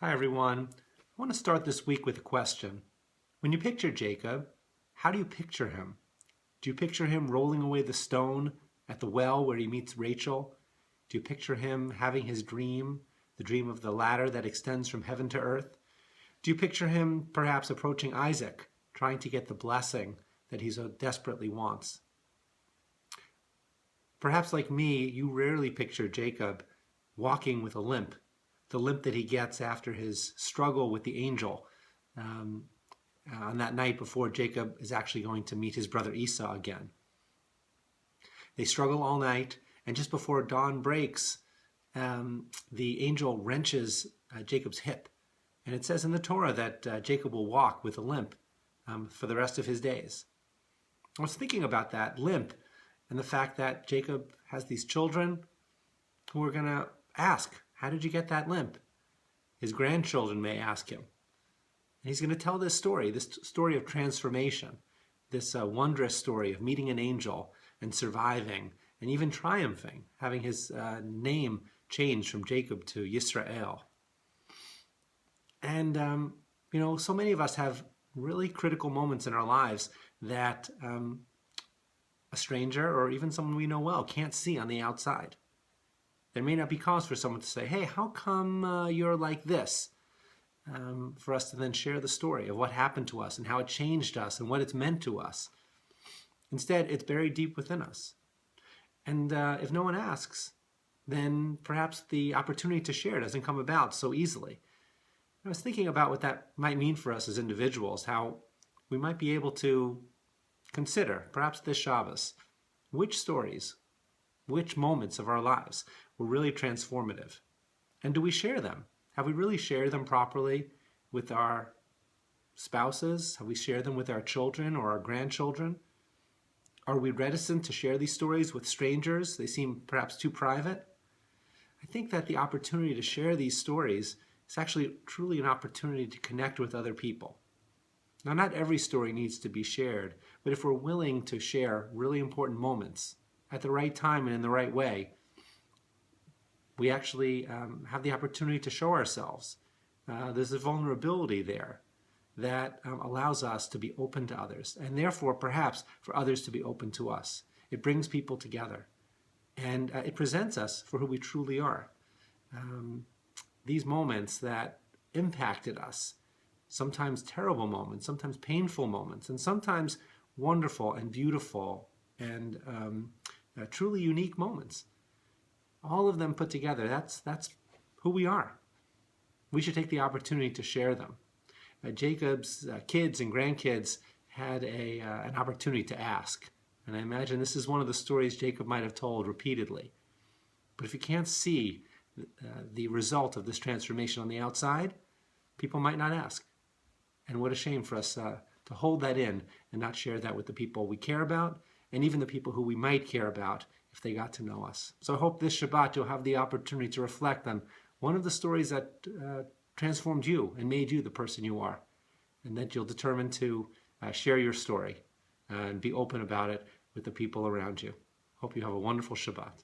Hi everyone. I want to start this week with a question. When you picture Jacob, how do you picture him? Do you picture him rolling away the stone at the well where he meets Rachel? Do you picture him having his dream, the dream of the ladder that extends from heaven to earth? Do you picture him perhaps approaching Isaac, trying to get the blessing that he so desperately wants? Perhaps like me, you rarely picture Jacob walking with a limp, the limp that he gets after his struggle with the angel on that night before Jacob is actually going to meet his brother Esau again. They struggle all night, and just before dawn breaks, the angel wrenches Jacob's hip. And it says in the Torah that Jacob will walk with a limp for the rest of his days. I was thinking about that limp and the fact that Jacob has these children who are going to ask, how did you get that limp? His grandchildren may ask him. And he's going to tell this story of transformation, this wondrous story of meeting an angel and surviving and even triumphing, having his name changed from Jacob to Yisrael. And, so many of us have really critical moments in our lives that a stranger or even someone we know well can't see on the outside. There may not be cause for someone to say, hey, how come you're like this? For us to then share the story of what happened to us and how it changed us and what it's meant to us. Instead, it's buried deep within us. And if no one asks, then perhaps the opportunity to share doesn't come about so easily. I was thinking about what that might mean for us as individuals, how we might be able to consider, perhaps this Shabbos, which stories, which moments of our lives were really transformative. And do we share them? Have we really shared them properly with our spouses? Have we shared them with our children or our grandchildren? Are we reticent to share these stories with strangers? They seem perhaps too private. I think that the opportunity to share these stories is actually truly an opportunity to connect with other people. Now, not every story needs to be shared, but if we're willing to share really important moments at the right time and in the right way, we actually have the opportunity to show ourselves. There's a vulnerability there that allows us to be open to others, and therefore perhaps for others to be open to us. It brings people together, and it presents us for who we truly are. These moments that impacted us, sometimes terrible moments, sometimes painful moments, and sometimes wonderful and beautiful and truly unique moments. All of them put together, that's who we are. We should take the opportunity to share them. Jacob's kids and grandkids had an opportunity to ask. And I imagine this is one of the stories Jacob might have told repeatedly. But if you can't see the result of this transformation on the outside, people might not ask. And what a shame for us to hold that in and not share that with the people we care about and even the people who we might care about if they got to know us. So I hope this Shabbat you'll have the opportunity to reflect on one of the stories that transformed you and made you the person you are, and that you'll determine to share your story and be open about it with the people around you. Hope you have a wonderful Shabbat.